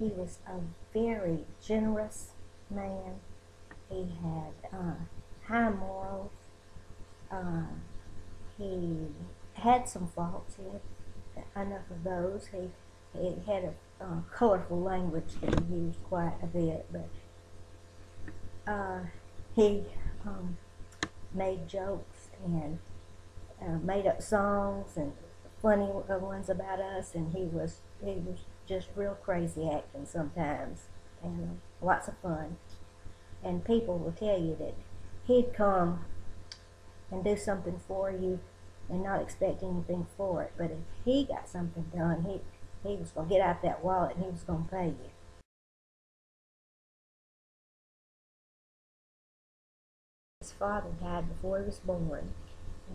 he was a very generous man. He had high morals. He had some faults. He had enough of those. He had a colorful language that he used quite a bit, but he made jokes and made up songs and funny ones about us, and he was just real crazy acting sometimes, and lots of fun. And people will tell you that he'd come and do something for you and not expect anything for it, but if he got something done, he was going to get out that wallet and he was going to pay you. His father died before he was born,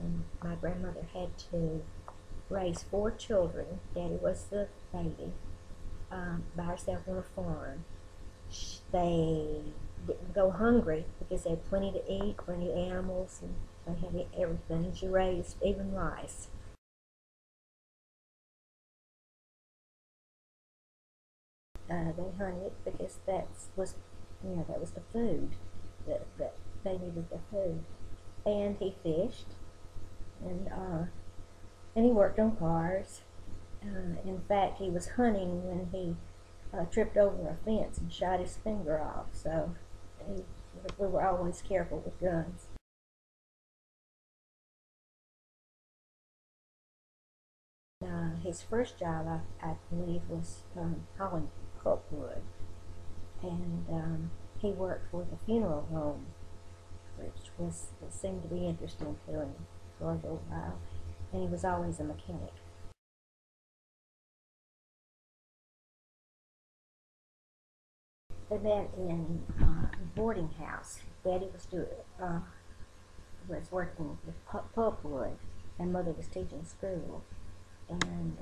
and my grandmother had to raised 4 children. Daddy was the baby, by herself on a farm. They didn't go hungry because they had plenty to eat, plenty of animals, and they had everything. She raised even rice. They hunted because that was the food that they needed, the food. And he fished, and he worked on cars. In fact, he was hunting when he tripped over a fence and shot his finger off. So we were always careful with guns. His first job, I believe, was hauling pulpwood, and he worked for the funeral home, which seemed to be interesting to him for a little while, and he was always a mechanic. They met in a boarding house. Daddy was working with pulpwood, and Mother was teaching school, and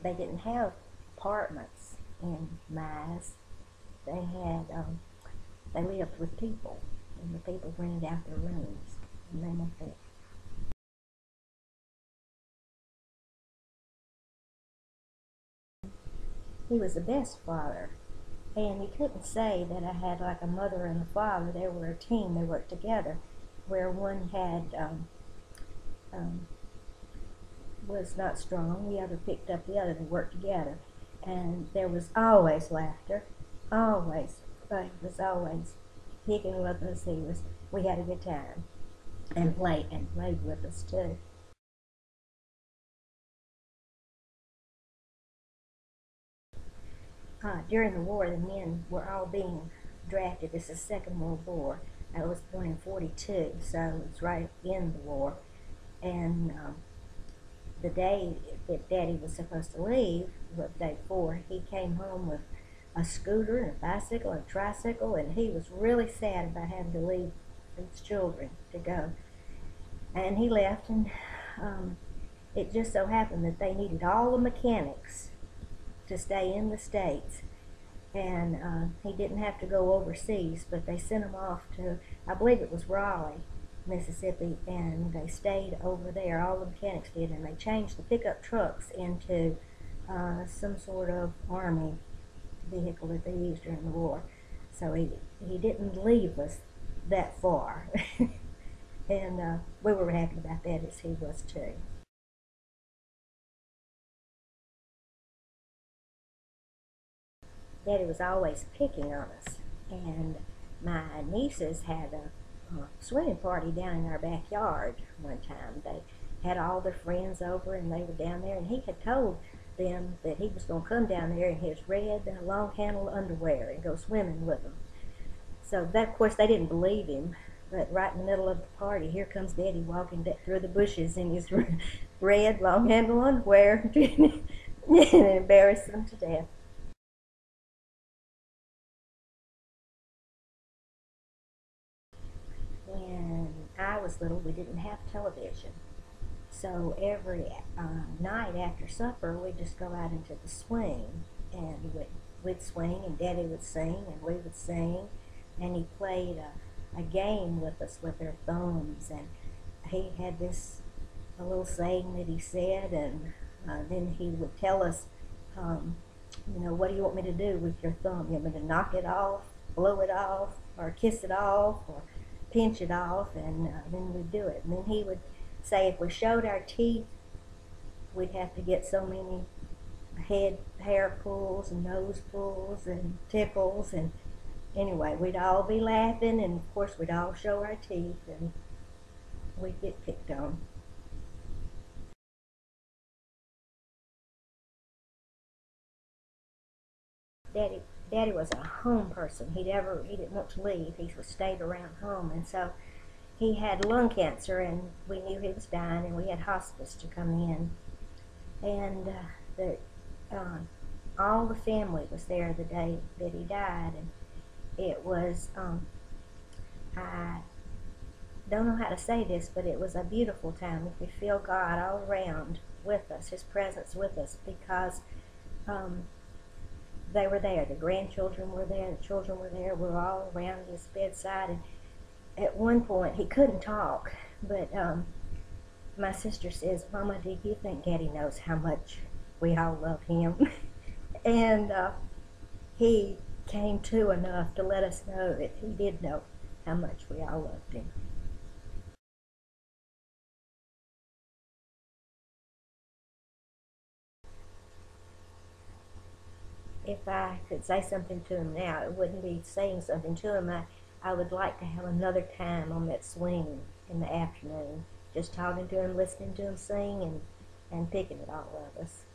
they didn't have apartments in Mize. They lived with people, and the people rented out their rooms, and they went there. He was the best father, and you couldn't say that I had like a mother and a father. They were a team. They worked together, where one was not strong, the other picked up the other. They worked together, and there was always laughter. Always, he was always picking with us. We had a good time, and played with us too. During the war, the men were all being drafted. This is the Second World War. I was born in '42, so it's right in the war. And the day that Daddy was supposed to leave, the day before, he came home with a scooter and a bicycle and a tricycle, and he was really sad about having to leave his children to go. And he left, and it just so happened that they needed all the mechanics to stay in the States, and he didn't have to go overseas, but they sent him off to, I believe it was Raleigh, Mississippi, and they stayed over there. All the mechanics did, and they changed the pickup trucks into some sort of army vehicle that they used during the war. So he didn't leave us that far, and we were happy about that, as he was too. Daddy was always picking on us, and my nieces had a swimming party down in our backyard one time. They had all their friends over, and they were down there, and he had told them that he was going to come down there in his red long-handled underwear and go swimming with them. So that, of course, they didn't believe him. But right in the middle of the party, here comes Daddy walking through the bushes in his red long-handled underwear, and embarrassed them to death. When I was little, we didn't have television. So every night after supper, we'd just go out into the swing, and we'd swing, and Daddy would sing, and we would sing, and he played a game with us with our thumbs, and he had a little saying that he said, and then he would tell us what do you want me to do with your thumb? You want me to knock it off, blow it off, or kiss it off, or pinch it off? And then we'd do it. And then he would say if we showed our teeth, we'd have to get so many hair pulls and nose pulls and tickles. And anyway, we'd all be laughing, and of course we'd all show our teeth, and we'd get picked on. Daddy was a home person. He didn't want to leave. He stayed around home, and so he had lung cancer, and we knew he was dying, and we had hospice to come in, and uh, all the family was there the day that he died, and it was I don't know how to say this, but it was a beautiful time. We could feel God all around with us, His presence with us, because they were there. The grandchildren were there, the children were there. We were all around his bedside, and at one point he couldn't talk, but my sister says, "Mama, do you think Daddy knows how much we all love him?" And he came to enough to let us know that he did know how much we all loved him. If I could say something to him now, it wouldn't be saying something to him. I would like to have another time on that swing in the afternoon, just talking to him, listening to him sing, and picking at all of us.